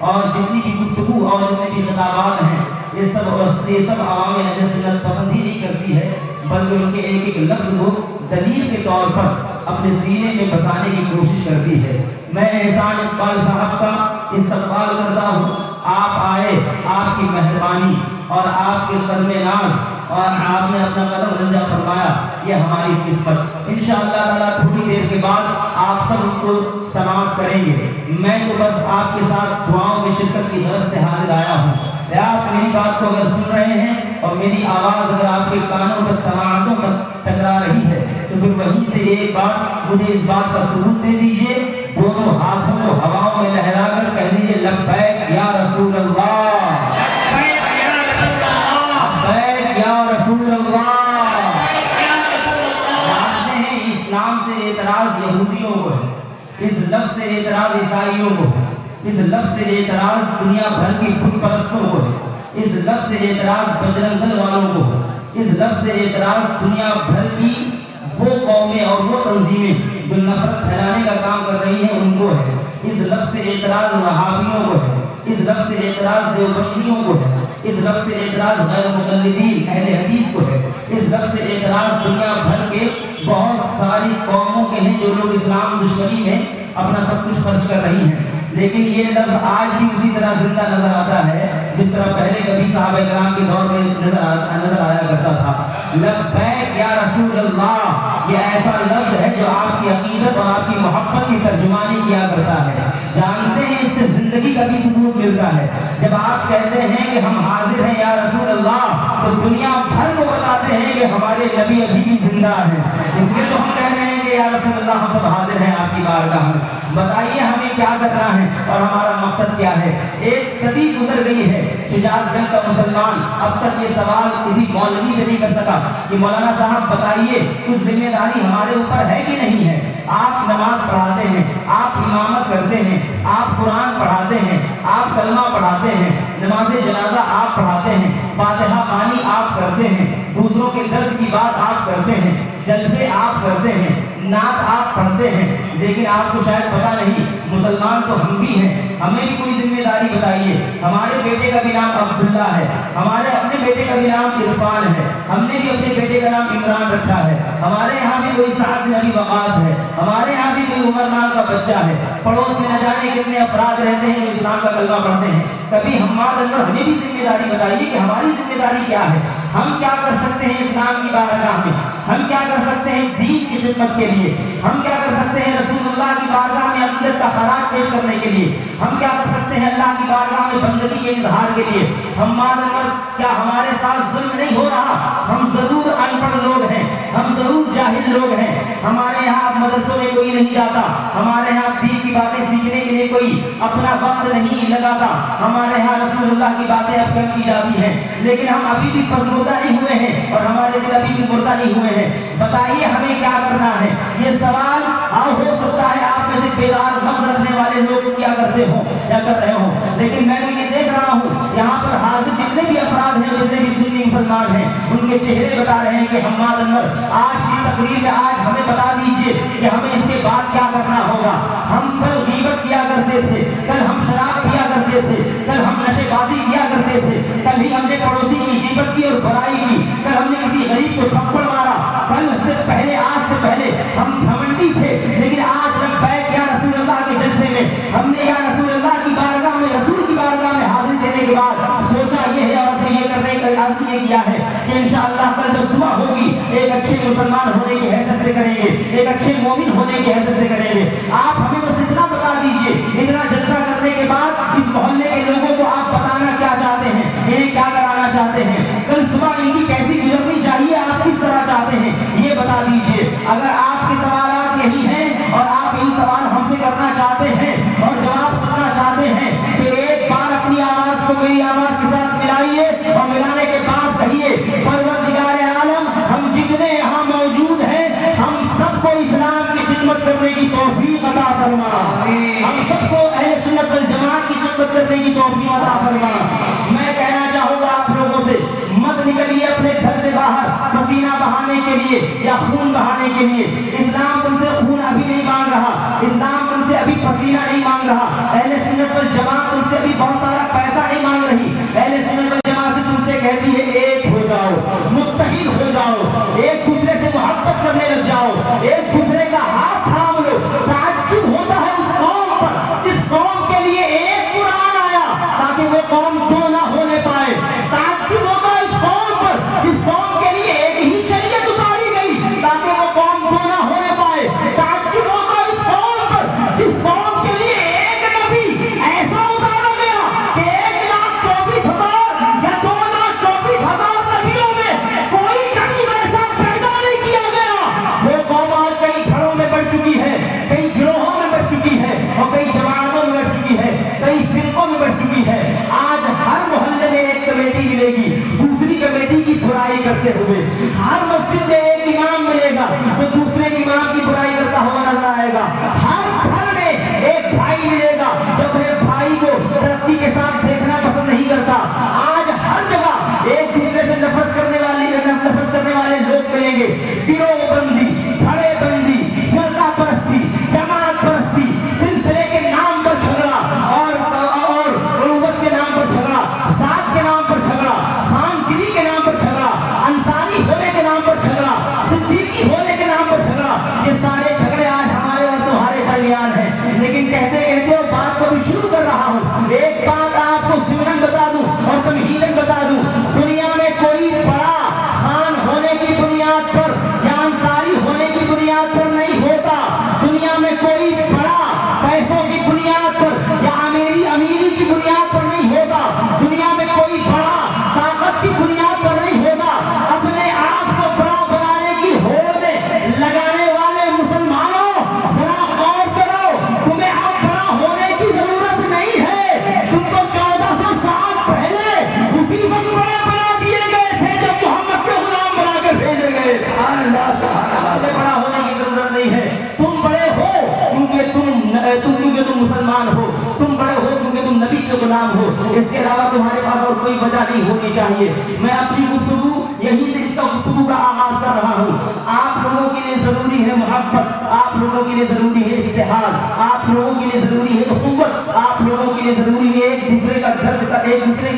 اور جتنی بھی گفتگو اور جتنے بھی خطابات ہیں یہ سب عوام اہل سنت پسند ہی نہیں کرتی ہے، بلکہ ان کے ایک ایک لفظ کو دلیل کے طور پر اپنے سینے میں بسانے کی کوشش کرتی ہے۔ میں احسان اقبال صاحب کا استقبال کرتا ہوں، آپ آئے، آپ کی مہربانی اور آپ کے قدم ناز اور آپ نے اپنا قدم رنجا فرمایا، یہ ہماری قسمت۔ انشاءاللہ تعالیٰ تھوڑی دیر کے بعد آپ سب ان کو سماعت کریں گے۔ میں تو بس آپ کے ساتھ دعاؤں میں شرکت کی غرض سے حاضر آیا ہوں۔ آپ میری بات کو اگر سن رہے ہیں اور میری آواز اگر آپ کے کانوں پر سماعتوں پر ٹکرا رہی ہے تو پھر وہیں سے ایک بات مجھے اس بات کا ثبوت دے دیجئے، دونوں ہاتھوں کو ہواؤں میں لہرا کر کہہ دیجئے لبیک یا رسول اللہ، لبیک یا رسول اللہ، لبیک یا رسول اللہ۔ جانتے ہیں اسلام سے اعتراض یہودیوں کو ہے، اس لفظ سے اعتراض عیسائیوں کو ہے، اس لفظ سے اعتراض دنیا بھر کی بت پرستوں کو ہے، اس لفظ سے اعتراض بجرنگ دل والوں کو ہے، اس لفظ سے اعتراض دنیا بھر کی وہ قومیں اور وہ تنظیمیں جو نفرت پھیلانے کا کام کر رہی ہیں ان کو ہے، اس لفظ سے اعتراض وہابیوں کو ہے، اس لفظ سے اعتراض دیوبندیوں کو ہے، اس لفظ سے اعتراض غیر مقلدین اہل حدیث کو ہے، اس لفظ سے اعتراض دنیا بھر کے بہت ساری قوموں کے ہیں جو لوگ اسلام دشمنی میں اپنا سب کچھ خرچ کر رہی ہیں۔ لیکن یہ لفظ آج بھی اسی طرح زندہ نظر آتا ہے جس طرح پہلے کبھی صحابہ کرام کے دور میں نظر آیا کرتا تھا۔ لبیک یا رسول اللہ، یہ ایسا لفظ ہے جو آپ کی عقیدت اور آپ کی محبت کی ترجمانی کیا کرتا ہے۔ جانتے ہیں اس سے زندگی کا بھی ثبوت ملتا ہے۔ جب آپ کہتے ہیں کہ ہم حاضر ہیں یا رسول اللہ تو دنیا بھر کو بتاتے ہیں کہ ہمارے نبی ابھی بھی زندہ ہیں، اس لیے تو ہم کہہ رہے ہیں کہ یا رسول اللہ ہم سب حاضر ہیں آپ کی بارگاہ میں، بتائیے ہمیں کیا کرنا ہے اور ہمارا مقصد کیا ہے۔ ایک صدی گزر گئی ہے، شجاعت گنج کا مسلمان اب تک یہ سوال کسی مولوی سے نہیں کر سکا کہ مولانا صاحب بتائیے کچھ ذمہ داری ہمارے اوپر ہے کہ نہیں ہے۔ آپ نماز پڑھاتے ہیں، آپ امامت کرتے ہیں، آپ قرآن پڑھاتے ہیں، آپ کلمہ پڑھاتے ہیں، نماز جنازہ آپ پڑھاتے ہیں، فاتحہ خوانی آپ کرتے ہیں، دوسروں کے درد کی بات آپ کرتے ہیں، جلسے آپ کرتے ہیں، نعت آپ پڑھتے ہیں، لیکن آپ کو شاید پتہ نہیں مسلمان تو ہم بھی ہیں، ہمیں بھی کوئی ذمہ داری بتائیے۔ ہمارے بیٹے کا بھی نام عبداللہ ہے، ہمارے اپنے بیٹے کا بھی نام عرفان ہے، ہم نے بھی اپنے بیٹے کا نام عمران رکھا ہے، ہمارے یہاں بھی کوئی سعد بن ابی وقاص ہے، ہمارے یہاں بھی کوئی عمر نام کا بچہ ہے، پڑوس میں نہ جانے کتنے افراد رہتے ہیں جو اسلام کا کلمہ پڑھتے ہیں۔ کبھی حماد انور ہمیں بھی ذمہ داری بتائیے کہ ہماری ذمہ داری کیا ہے، ہم کیا کر سکتے ہیں اسلام کی بارگاہ میں، ہم کیا کر سکتے ہیں دین کی خدمت کے لیے، ہم کیا کر سکتے ہیں رسول اللہ کی بارگاہ میں عقیدت کا خراج پیش کرنے کے لیے، ہم کیا کر سکتے ہیں اللہ کی بارگاہ میں بندگی کے اظہار کے لیے۔ حماد انور کیا ہمارے ساتھ ظلم نہیں ہو رہا؟ ہم ضرور ان پڑھ لوگ ہیں، ہم ضرور جاہل لوگ ہیں، ہمارے یہاں مدرسوں میں کوئی نہیں جاتا، ہمارے یہاں دین کی باتیں سیکھنے کے لیے کوئی اپنا وقت نہیں لگاتا، ہمارے یہاں رسول اللہ کی باتیں اب کم کی جاتی ہیں، لیکن ہم ابھی بھی فرزودہ نہیں ہوئے ہیں اور ہمارے دل ابھی بھی مردہ نہیں ہوئے ہیں۔ بتائیے ہمیں کیا کرنا ہے؟ یہ سوال ہو سکتا ہے آپ میں سے بیدار نفس رکھنے والے لوگ کیا کرتے ہوں یا کر رہے ہوں، لیکن میں یہ دیکھ رہا ہوں یہاں پر حاضر جتنے بھی افراد ہیں، جتنے بھی سنی مسلمان ہیں، ان کے چہرے بتا رہے ہیں کہ حماد انور آج کی تقریر میں آج ہمیں بتا دیجئے کہ ہمیں اس کے بعد کیا کرنا ہوگا۔ ہم کل غیبت کیا کرتے تھے، کل ہم شراب پیا کرتے تھے، کل ہم نشے بازی کیا کرتے تھے، کل ہی ہم نے پڑوسی کی غیبت کی اور برائی کی، کل ہم نے کسی غریب کو تھپڑ مارا، کل سے پہلے آج سے پہلے ہم گھمنڈی تھے، لیکن آج لبیک یا رسول اللہ کے جلسے میں ہم نے یا رسول اللہ کی بارگاہ میں رسول کی بارگاہ میں حاضر دینے کے بعد سوچا یہ ہے اور یہ کرنے کا عزم یہ کیا ہے کہ انشاءاللہ کل جب صبح ہوگی ایک اچھے مسلمان ہونے کی حیثیت سے کریں گے، ایک اچھے مومن ہونے کی حیثیت سے کریں گے۔ آپ ہمیں بس اتنا بتا دیجئے، اتنا جلسہ کرنے کے بعد اس محلے کے لوگوں کو آپ بتانا کیا چاہتے ہیں، انہیں کیا کرانا چاہتے ہیں، کل صبح ان کی کیسی گزرنی چاہیے، آپ کس طرح چاہتے ہیں، یہ بتا دیجئے۔ اگر آپ کے سوالات یہی ہیں اور آپ یہی سوال ہم سے کرنا چاہتے ہیں اور جواب سننا چاہتے ہیں کہ ایک بار اپنی آواز کو میری آواز کے ساتھ ملائیے اور ملانے کے بعد کہیے پروردگار عالم ہم جتنے یہاں موجود ہیں ہم سب کو اسلام کی خدمت کرنے کی توفیق عطا فرما، ہم سب کو اہل سنت والجماعت کی خدمت کرنے کی توفیق عطا فرما۔ میں کہنا چاہوں گا آپ لوگوں سے مت نکلیے اپنے گھر سے باہر پسینہ بہانے کے لیے یا خون بہانے کے لیے، اسلام تم سے خون ابھی نہیں مانگ رہا، اسلام تم سے ابھی پسینہ نہیں مانگ رہا۔ اہل سنت سنت والجماعت تم سے بھی بہت سارا پیسہ نہیں مانگ رہی. اہل سنت والجماعت سے تم سے کہتی ہے ایک ہو جاؤ, متحد ہو جاؤ, ایک دوسرے سے محبت کرنے لگ جاؤ, ایک دوسرے کا ہاتھ تھام لو. تعجب ہوتا ہے اس قوم پر, جس قوم کے لیے ایک قرآن آیا تاکہ وہ قوم دو نہ ہونے پائے. تعجب ہوتا ہے اس قوم پر, جس قوم کے لیے ایک ہی شریعت اتاری گئی تاکہ وہ قوم دو نہ ہونے پائے. تعجب ہوتا ہے اس قوم پر, جس قوم کے لیے ایک نبی ایسا اتارا گیا کہ 1,24,000 یا 2,24,000 نبیوں میں کوئی کبھی ایسا پیدا نہیں کیا گیا. وہ قوم آج کئی گھروں میں بڑھ چکی ہے, کئی گروہوں میں بڑھ چکی ہے, اور کئی جماعتوں میں بڑھ چکی ہے, کئی فرقوں میں بڑھ چکی ہے. آج ہر محلے میں ایک کمیٹی ملے گی دوسری کمیٹی کی برائی کرتے ہوئے. ہر مسجد میں ایک امام ملے گا جو دوسرے امام کی برائی کرتا ہوا نظر آئے گا. ہر گھر میں ایک بھائی ملے گا جو اپنے بھائی کو ترقی کے ساتھ دیکھنا پسند نہیں کرتا. آج ہر جگہ ایک دوسرے سے نفرت کرنے والے لوگ ملیں گے. گروہ بندی, کھڑے بندی, فرقہ پرستی, جماعت پرستی, سلسلے کے نام پر جھگڑا اور الوت کے نام پر جھگڑا, ذات کے نام پر جھگڑا, خانگری کے نام پر جھگڑا, انصاری ہونے کے نام پر جھگڑا, صدیقی ہونے کے نام پر جھگڑا. یہ سارے جھگڑے آج ہمارے اور تمہارے درمیان ہیں. لیکن کہتے کہتے اور بات کو بھی شروع کر رہا ہوں. ایک بات آپ کو ضمناً بتا دوں اور تمہیداً بتا دوں, دنیا میں کوئی بڑا خان ہونے کی بنیاد پر یا انصاری ہونے کی بنیاد پر نہیں ہوتا. دنیا میں کوئی بڑا پیسوں کی بنیاد پر یا امیری کی بنیاد پر نہیں ہوتا. دنیا میں کوئی بڑا طاقت کی بنیاد پر نہیں ہوتا. اپنے آپ کو بڑا بنانے کی ہوڑ میں لگانے والے مسلمانوں ذرا غور کرو, تمہیں اب بڑا ہونے کی ضرورت نہیں ہے. تم کو 1400 سال پہلے اسی وقت بڑے بنا دیے گئے تھے جب محمد کے غلام بنا کر بھیجے گئے. بڑا ہونے کی ضرورت نہیں ہے. تم بڑے ہو کیونکہ تم مسلمان ہو, تم بڑے ہو کیونکہ تم نبی کے غلام ہو. اس کے علاوہ تمہارے پاس اور کوئی وجہ نہیں ہونی چاہیے. میں اپنی گفتگو یہی سے اس کا گفتگو کا آغاز کر رہا ہوں. آپ لوگوں کے لیے ضروری ہے محبت, آپ لوگوں کے لیے ضروری ہے اتحاد, آپ لوگوں کے لیے ضروری ہے قوت, آپ لوگوں کے لیے ضروری ہے ایک دوسرے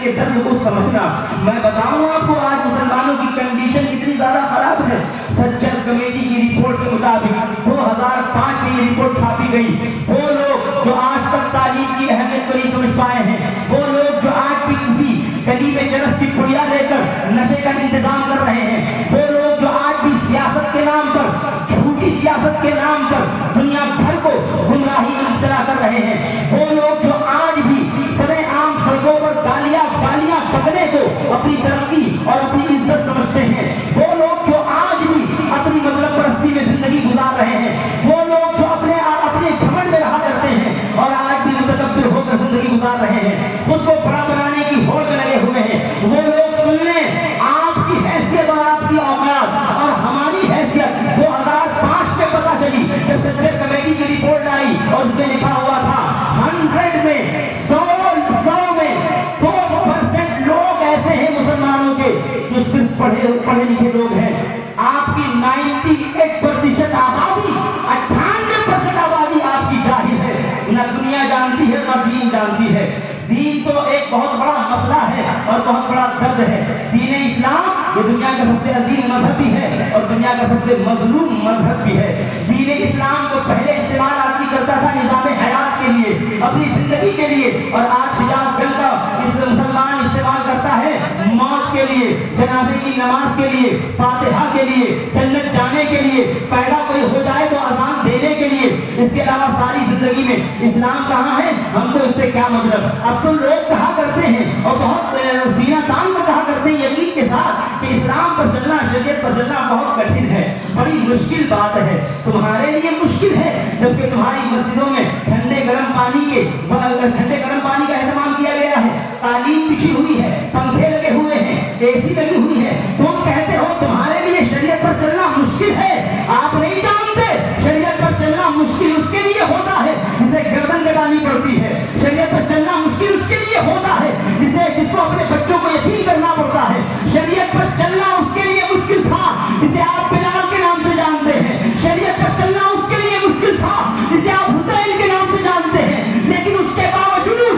کے درد کو سمجھنا. میں بتاؤں آپ کو آج مسلمانوں کی کنڈیشن کتنی زیادہ خراب ہے. سجاد کمیٹی کی رپورٹ کے مطابق 2005 میں یہ رپورٹ چھاپی گئی. وہ لوگ جو آج تک تعلیم کی اہمیت کو نہیں سمجھ پائے ہیں, وہ لوگ جو آج بھی کسی گلی میں چرس کی پڑیا لے کر نشے کا انتظام کر رہے ہیں, وہ لوگ جو آج بھی سیاست کے نام پر, جھوٹی سیاست کے نام پر دنیا بھر کو گمراہی میں مبتلا کر رہے ہیں, وہ لوگ جو آج بھی سرے عام سڑکوں پر گالیاں پکڑنے کو اپنی ترقی اور اپنی عزت سمجھتے ہیں, وہ لوگ جو آج بھی اپنی مطلب پرستی میں زندگی گزار رہے ہیں, وہ لوگ جو اپنے گھمنڈ میں رہا کرتے ہیں اور آج بھی متکبر ہو کر زندگی گزار رہے ہیں, خود کو بڑا بنانے کی ہوڑ میں لگے ہوئے ہیں, وہ لوگ سن لیں آپ کی حیثیت اور آپ کی اوقات اور ہماری حیثیت 2005 میں پتہ چلی جب سجاد کمیٹی کی رپورٹ آئی اور اس میں لکھا ہوا تھا 100 میں 100 میں 2% لوگ ایسے ہیں مسلمانوں کے جو صرف پڑھے لکھے لوگ ہیں. آپ کی 98% آبادی, 98% آبادی آپ کی جاہل ہے. نہ دنیا جانتی ہے نہ دین جانتی ہے. دین تو ایک بہت بڑا مسئلہ ہے اور بہت بڑا درد ہے. دین اسلام یہ دنیا کا سب سے عظیم مذہب بھی ہے اور دنیا کا سب سے مظلوم مذہب بھی ہے. دین اسلام کو پہلے استعمال آدمی کرتا تھا نظام حیات کے لیے, اپنی زندگی کے لیے, اور آج شجاعت گل کا مسلمان استعمال کرتا ہے موت کے لیے, جنازے کی نماز کے لیے, فاتحہ کے لیے, جنت جانے کے لیے, پیدا کوئی ہو جائے تو اذان دینے کے لیے. اس کے علاوہ ساری زندگی میں اسلام کہاں ہے, ہم کو اس سے کیا مطلب. اب تو لوگ کہا کرتے ہیں اور بہت سینہ تان میں کہا کرتے ہیں یقین کے ساتھ کہ اسلام پر چلنا, شریعت پر چلنا بہت کٹھن ہے, بڑی مشکل بات ہے. تمہارے لیے مشکل ہے جبکہ تمہاری مسجدوں میں ٹھنڈے گرم پانی کا اہتمام کیا گیا ہے, قالین بچھی ہوئی ہے, پنکھے لگے ہوئے ہیں, اے سی لگی ہوئی ہے. تم کہتے ہو تمہارے لیے شریعت پر چلنا مشکل ہے. آپ نہیں جانتے شریعت پر چلنا مشکل اس کے لیے ہوتا ہے جسے گردن کٹانی پڑتی ہے. شریعت پر چلنا مشکل اس کے لیے ہوتا ہے جس کو اپنے بچوں کو یتیم کرنا پڑتا ہے. شریعت پر چلنا اس کے لیے مشکل تھا جسے آپ بلال کے نام سے جانتے ہیں. شریعت پر چلنا اس کے لیے مشکل تھا جسے آپ حسین کے نام سے جانتے ہیں. لیکن اس کے باوجود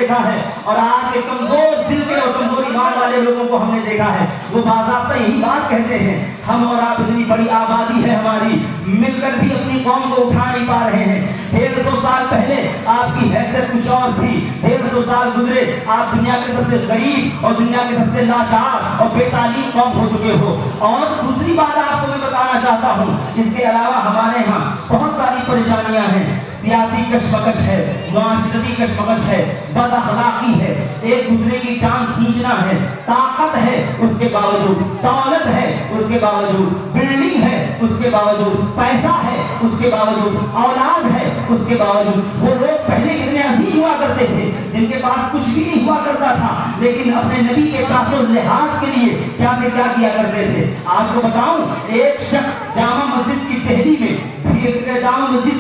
دیکھا ہے اور آج کے کمزور دل کے اور کمزور ایمان والے لوگوں کو ہم نے دیکھا ہے، وہ باضابطہ یہی بات کہتے ہیں، ہم اور آپ اتنی بڑی آبادی ہے ہماری، مل کر بھی اپنی قوم کو اٹھا نہیں پا رہے ہیں۔ 150 سال پہلے آپ کی حیثیت کچھ اور تھی، 150 سال گزرے آپ دنیا کے سب سے غریب اور دنیا کے سب سے لاچار اور بے تعلیم قوم ہو چکے ہو۔ اور دوسری بات آپ کو میں بتانا چاہتا ہوں، اس کے علاوہ ہمارے ہاں بہت ساری پریشانیاں ہیں، سیاسی کشمکش ہے، معاشرتی کشمکش ہے، بد اخلاقی ہے، ایک دوسرے کی ٹانگ کھینچنا ہے، طاقت ہے اس کے باوجود، دولت ہے اس کے باوجود، بلڈنگ ہے اس کے باوجود، پیسہ ہے اس کے باوجود، اولاد ہے اس کے باوجود۔ وہ لوگ پہلے کتنے عظیم ہوا کرتے تھے جن کے پاس کچھ بھی نہیں ہوا کرتا تھا، لیکن اپنے نبی کے تاثر لحاظ کے لیے کیا سے کیا کیا کرتے تھے۔ آپ کو بتاؤں، ایک شخص جامع مسجد کی دہلی میں، جامع مسجد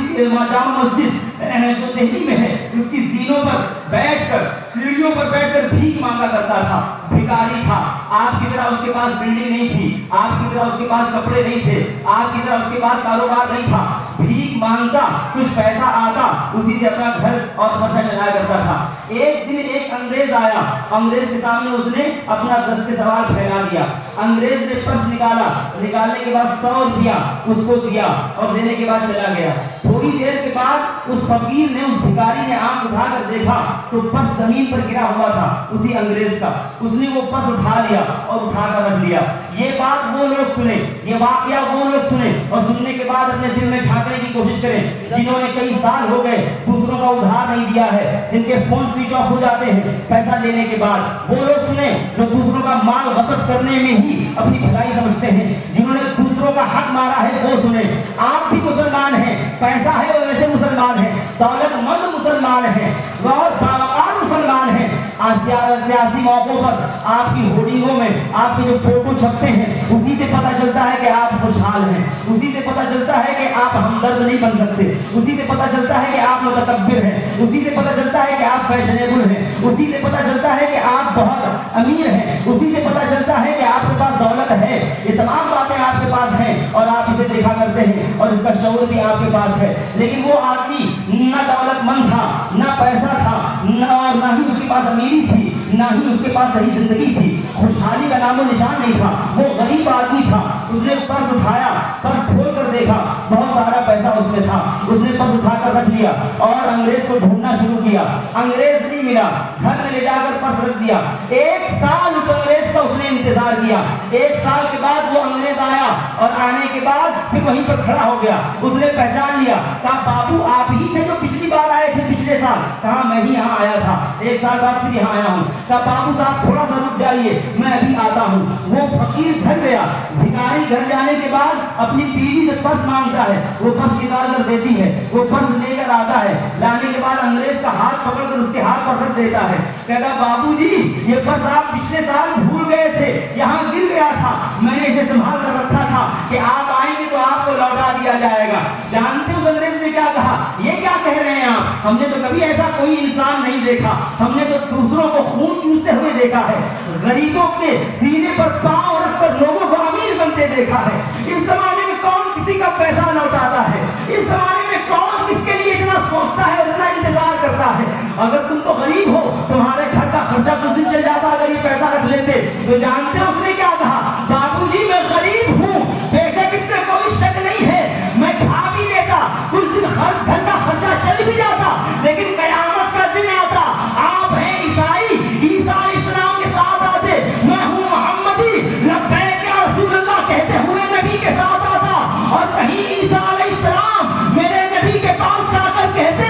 جو دہلی میں ہے، اس کی زینوں پر بیٹھ کر، سیڑھیوں پر بیٹھ کر بھیک مانگا کرتا تھا، بھکاری تھا۔ آپ کی طرح اس کے پاس بلڈنگ نہیں تھی، آپ کی طرح اس کے پاس کپڑے نہیں تھے، آپ کی طرح اس کے پاس کاروبار نہیں تھا، بھیک مانگتا، کچھ پیسہ آتا، اسی سے اپنا گھر اور خرچہ چلایا کرتا تھا۔ ایک دن ایک انگریز آیا، انگریز کے سامنے اس نے اپنا دست سوال پھیلا دیا۔ انگریز نے پرس نکالا، نکالنے کے بعد 100 روپیہ اس کو دیا اور دینے کے بعد چلا گیا۔ تھوڑی دیر کے بعد اس فقیر نے، اس بھکاری نے آنکھ اٹھا کر دیکھا تو پرس زمین پر گرا ہوا تھا اسی انگریز کا۔ اس نے وہ پرس اٹھا لیا اور اٹھا کر رکھ لیا۔ یہ بات وہ لوگ سنے، یہ واقعہ وہ لوگ سنے اور سننے کے بعد اپنے دل میں جھانکنے کی کوشش کریں جنہوں نے کئی سال ہو گئے دوسروں کا ادھار نہیں دیا ہے، جن کے فون سوئچ آف ہو جاتے ہیں پیسہ لینے کے بعد۔ وہ لوگ سنے جو دوسروں کا مال غصب کرنے میں ہی اپنی بھلائی سمجھتے ہیں، جنہوں نے دوسروں کا حق مارا ہے وہ سنے۔ آپ بھی مسلمان ہیں، پیسہ ہے وہ ویسے مسلمان ہیں، دولت مند مسلمان ہیں اور باوقار مسلمان ہیں۔ سیاسی موقعوں پر آپ کی ہوردنگوں میں آپ کے جو فوٹو چھپتے ہیں اسی سے پتہ چلتا ہے کہ آپ خوشحال ہیں، اسی سے پتہ چلتا ہے کہ آپ ہمدرد نہیں بن سکتے، اسی سے پتہ چلتا ہے کہ آپ متکبر ہیں، اسی سے پتہ چلتا ہے کہ آپ فیشنیبل ہیں، اسی سے پتہ چلتا ہے کہ آپ بہت امیر ہیں، اسی سے پتہ چلتا ہے کہ آپ کے پاس دولت ہے۔ یہ تمام باتیں آپ کے پاس ہیں اور آپ اسے دیکھا کرتے ہیں اور اس کا شعور بھی آپ کے پاس ہے۔ لیکن وہ آدمی نہ دولت مند تھا، نہ پیسہ تھا، نہ ہی اس کے پاس امیری تھی، نہ ہی اس کے پاس صحیح زندگی تھی، خوشحالی کا نام و نشان نہیں تھا، وہ غریب آدمی تھا۔ اس نے پرس اٹھایا، پرس کھول کر دیکھا، بہت سارا پیسہ اس میں تھا، اس نے پرس اٹھا کر رکھ لیا اور انگریز کو ڈھونڈنا شروع کیا۔ انگریز نہیں ملا، گھر میں لے جا کر پرس رکھ دیا۔ 1 سال اس انگریز کا اس نے انتظار کیا۔ 1 سال کے بعد وہ انگریز آیا اور آنے کے بعد پھر وہیں پر کھڑا ہو گیا۔ اس نے پہچان لیا، کہا بابو آپ ہی تھے جو پچھلی بار آئے تھے پچھلے سال؟ کہا میں ہی یہاں آیا تھا، 1 سال بعد پھر یہاں آیا ہوں۔ کہا بابو صاحب تھوڑا سا رک جائیے، میں ابھی آتا ہوں۔ وہ فقیر تھک گیا، بھکاری گھر جانے کے بعد اپنی بیوی سے پرس مانگتا ہے، وہ پرس نکال کر دیتی ہے، وہ پرس لے کر آتا ہے، لانے کے بعد انگریز کا ہاتھ پکڑ کر اس کے ہاتھ پر رکھ دیتا ہے۔ کہتا بابو جی یہ پرس آپ پچھلے سال بھول گئے تھے، یہاں گر گیا تھا، میں نے اسے سنبھال کر رکھا تھا کہ آپ آئیں گے تو آپ کو لوٹا دیا جائے گا۔ جانتے ہو انگریز نے کیا کہا؟ یہ کیا کہہ رہے ہیں آپ؟ ہم نے تو کبھی ایسا کوئی انسان نہیں دیکھا، ہم نے تو دوسروں کو خون چوستے ہوئے دیکھا ہے، غریبوں کے سینے پر پاؤں رکھ کر لوگوں کو امیر بنتے دیکھا ہے۔ اس زمانے میں کون کسی کا پیسہ لوٹاتا ہے؟ اس زمانے میں کون کس کے لیے اتنا سوچتا ہے اور اتنا انتظار کرتا ہے؟ اگر تم تو غریب ہو، تمہارے گھر کا خرچہ کچھ دن چل جاتا اگر یہ پیسہ رکھ لیتے تو۔ جانتے ہو اس نے کیا کہا؟ بابو جی میں غریب ہوں، بے شک اس میں کوئی شک نہیں ہے، میں کھا بھی لیتا، کچھ دن گھر کا خرچہ چل بھی جاتا، لیکن قیامت کا دن آتا، آپ ہیں عیسائی، عیسیٰ علیہ السلام کے ساتھ آتے، میں ہوں محمدی، لبیک یا رسول اللہ کہتے ہوئے نبی کے ساتھ آتا، اور کہیں عیسیٰ علیہ السلام میرے نبی کے پاس جا کر کہتے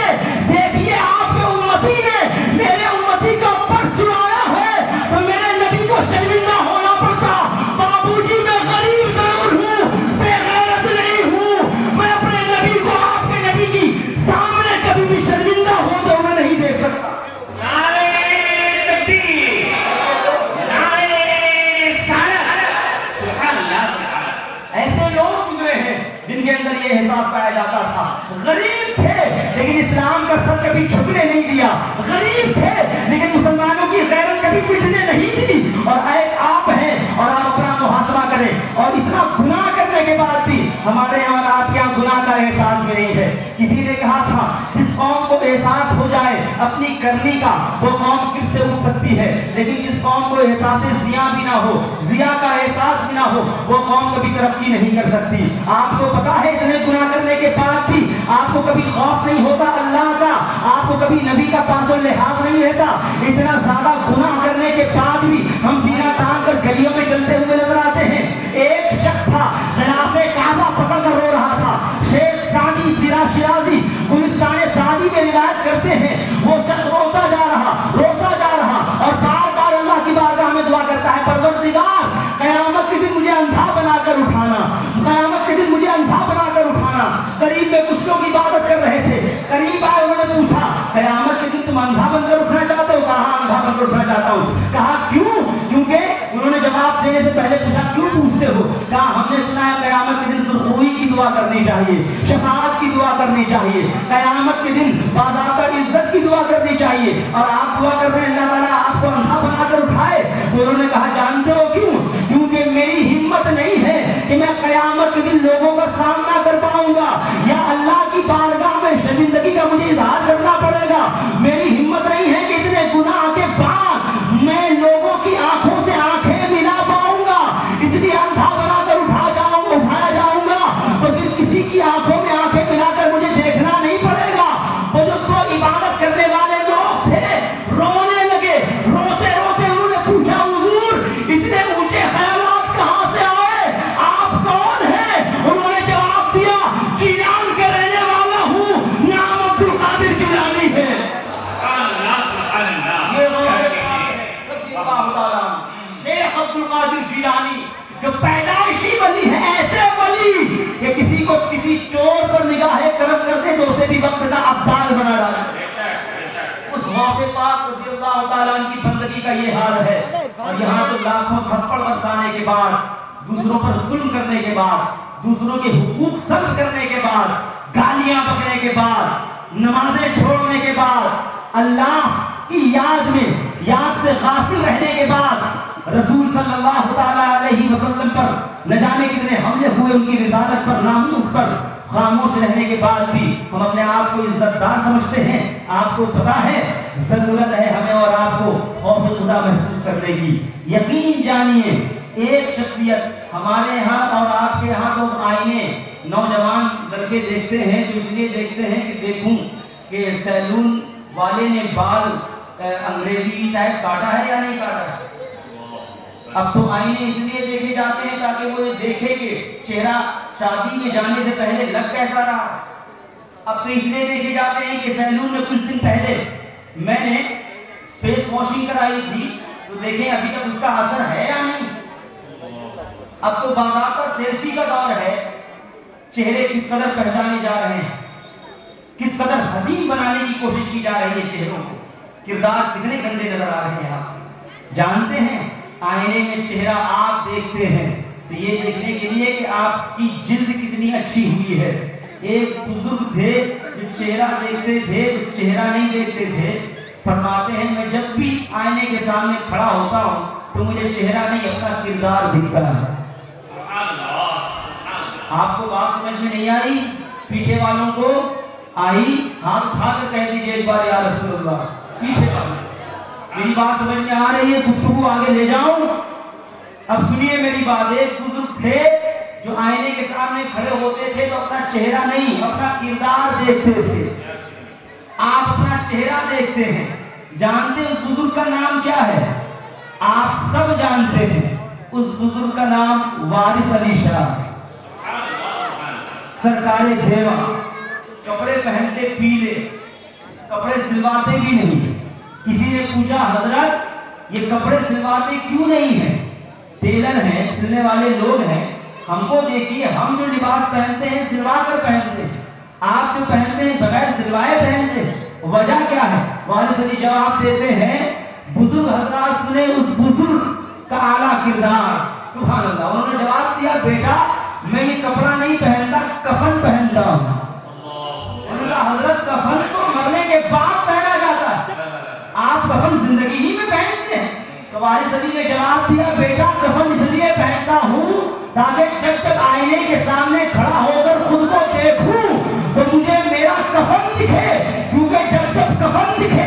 دیکھیے آپ کے امتی نے میرے امتی کا پرس چرایا ہے، تو میرے نبی کو شرمندہ ہونا پڑتا۔ بابو جی میں غریب ضرور ہوں، بے غیرت نہیں ہوں، میں اپنے نبی کو آپ کے نبی کی سامنے کبھی بھی شرمندہ ہوتے ہوئے نہیں دیکھ سکتا۔ ایسے لوگ گزرے ہیں جن کے اندر یہ احساس پایا جاتا تھا، غریب تھے لیکن اسلام کا سر کبھی جھکنے نہیں دیا، غریب تھے لیکن مسلمانوں کی غیرت کبھی پٹنے نہیں دی۔ اور آپ ہیں اور آپ اپنا محاسبہ کریں، اور اتنا گناہ کرنے کے بعد بھی ہمارے یہاں اور آپ کے یہاں گناہ کا احساس بھی نہیں ہے۔ کسی نے کہا تھا جس قوم کو احساس ہو جائے اپنی کرنی کا، وہ قوم پھر سے اٹھ سکتی ہے. لیکن جس قوم کو احساس ضیاء بھی نہ ہو، ضیاء کا احساس بھی نہ ہو، وہ قوم کبھی ترقی نہیں کر سکتی. آپ کو پتا ہے اتنے گناہ کرنے کے بعد بھی آپ کو کبھی خوف نہیں ہوتا اللہ کا، آپ کو کبھی نبی کا پاس و لحاظ نہیں رہتا. اتنا زیادہ گناہ کرنے کے بعد بھی ہم سینہ تان کر گلیوں میں چلتے ہوئے نظر آتے ہیں. ایک شخص تھا غلاف کعبہ پکڑ کر رو رہا تھا. شیخ سعدی شیرازی گلستان سعدی میں روایت کرتے ہیں وہ شخص روتا جا رہا اور بار بار اللہ کی بارگاہ میں دعا کرتا ہے پروردگار قیامت کے دن مجھے اندھا بنا کر اٹھانا، قیامت کے دن مجھے اندھا بنا کر اٹھانا. قریب میں کچھ لوگ عبادت کر رہے تھے، قریب آئے انہوں نے پوچھا قیامت کے دن تم اندھا بن کر اٹھنا چاہتے ہو؟ کہا اندھا بن کر اٹھنا چاہتا ہوں. کہا کیوں؟ کیونکہ انہوں نے جواب دینے سے پہلے پوچھا کیوں پوچھتے ہو؟ کہا ہم نے سنا ہے قیامت کے دن سرخروئی کی دعا کرنی چاہیے، شفاعت کی دعا کرنی چاہیے، قیامت کے دن باضابطہ عزت کی دعا کرنی چاہیے، اور آپ دعا کر رہے ہیں اللہ تعالیٰ آپ کو اندھا بنا کر اٹھائے. تو انہوں نے کہا جانتے ہو کیوں؟ کیونکہ میری ہمت نہیں ہے کہ میں قیامت کے دن لوگوں کا سامنا کر پاؤں گا یا اللہ کی بارگاہ میں شرمندگی کا مجھے اظہار کرنا پڑے گا. میری ہمت نہیں ہے کہ اتنے گناہ کے بعد میں لوگوں کی آنکھوں سے آنکھیں ملا پاؤں گا. اس لیے اندھا بنا کر اٹھایا جاؤں گا تو پھر کسی کی آنکھوں میں آنکھیں ملا کر مجھے دیکھنا نہیں پڑے گا. وہ جو تو عبادت کرنے والے لوگ تھے رونے لگے، روتے روتے انہوں نے پوچھا حضور اتنے اونچے خیالات کہاں سے آئے؟ آپ کون ہیں؟ انہوں نے جواب دیا جیلان کے رہنے والا ہوں، نام عبد القادر جیلانی ہے. شیخ عبد القادر جیلانی جو پیدائشی ولی ہے، ایسے ولی کہ کسی کو کسی چور پر نگاہ کرم کرتے تو اسے بھی وقت کا ابدال بنا ڈالا. اس غوث پاک رضی اللہ تعالیٰ عنہ کی بندگی کا یہ حال ہے. اور یہاں تو لاکھوں تھپڑ برسانے کے بعد، دوسروں پر ظلم کرنے کے بعد، دوسروں کے حقوق سلب کرنے کے بعد، گالیاں بکنے کے بعد، نمازیں چھوڑنے کے بعد، اللہ کی یاد سے غافل رہنے کے بعد، رسول صلی اللہ تعالیٰ علیہ وسلم پر نہ جانے کتنے حملے ہوئے، ان کی رسالت پر، ناموس پر خاموش رہنے کے بعد بھی ہم اپنے آپ کو عزت دار سمجھتے ہیں. آپ کو پتا ہے ضرورت ہے ہمیں اور آپ کو خوف خدا محسوس کرنے کی. یقین جانیے ایک شخصیت ہمارے ہاں اور آپ کے یہاں تو آئینے نوجوان لڑکے دیکھتے ہیں جو اس لیے دیکھتے ہیں کہ دیکھوں کہ سیلون والے نے بال انگریزی ٹائپ کاٹا ہے یا نہیں کاٹا ہے. اب تو آئینے اس لیے دیکھے جاتے ہیں تاکہ وہ یہ دیکھے کہ چہرہ شادی میں جانے سے پہلے لگ کیسا رہا. اب تو اس لیے دیکھے جاتے ہیں کہ سیلون میں کچھ دن پہلے میں نے فیس واشنگ کرائی تھی تو دیکھیں ابھی تک اس کا اثر ہے یا نہیں. اب تو باضابطہ سیلفی کا دور ہے. چہرے کس قدر پہچانے جا رہے ہیں، کس قدر حسین بنانے کی کوشش کی جا رہی ہے چہروں کو. کردار کتنے گندے نظر آ رہے ہیں آپ جانتے ہیں. آئینے میں چہرہ آپ دیکھتے ہیں تو یہ دیکھنے کے لیے کہ آپ کی جلد کتنی اچھی ہوئی ہے. ایک بزرگ تھے جو چہرہ دیکھتے تھے تو چہرہ نہیں دیکھتے تھے. فرماتے ہیں میں جب بھی آئینے کے سامنے کھڑا ہوتا ہوں تو مجھے چہرہ نہیں اپنا کردار دکھتا ہے. آپ کو بات سمجھ میں نہیں آئی؟ پیچھے والوں کو آئی؟ ہاتھ اٹھا کر کہہ دیجیے ایک بار یا رسول اللہ. پیچھے والوں میری بات سمجھ میں آ رہی ہے؟ گفتگو آگے لے جاؤں. اب سنیے میری بات. ایک بزرگ تھے جو آئینے کے سامنے کھڑے ہوتے تھے تو اپنا چہرہ نہیں اپنا کردار دیکھتے تھے. آپ اپنا چہرہ دیکھتے ہیں. جانتے اس بزرگ کا نام کیا ہے؟ آپ سب جانتے ہیں. اس بزرگ کا نام وارث علی شاہ سرکار دیوا. کپڑے پہنتے پیلے، کپڑے سلواتے بھی نہیں. کسی نے پوچھا حضرت یہ کپڑے سلواتے کیوں نہیں ہیں؟ ٹیلر ہیں، سلنے والے لوگ ہیں، ہم کو دیکھیے ہم جو لباس پہنتے ہیں سلوا کر پہنتے ہیں، آپ جو پہنتے ہیں بغیر سلوائے پہنتے ہیں. وجہ کیا ہے؟ وارث علی جواب دیتے ہیں بزرگ حضرات سنے اس بزرگ کا اعلیٰ کردار. سبحان اللہ. انہوں نے جواب دیا بیٹا میں یہ کپڑا نہیں پہنتا، کفن پہنتا ہوں. انہوں نے کہا حضرت کفن تو مرنے کے بعد پہنا جاتا ہے، آپ کفن زندگی ہی میں پہنتے ہیں. تو وارث علی نے جواب دیا بیٹا کفن اس لیے پہنتا ہوں تاکہ جب تک آئینے کے سامنے کھڑا ہو کر خود کو دیکھوں تو مجھے میرا کفن دکھے، کیونکہ جب کفن دکھے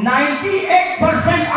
98%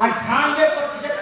98%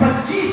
25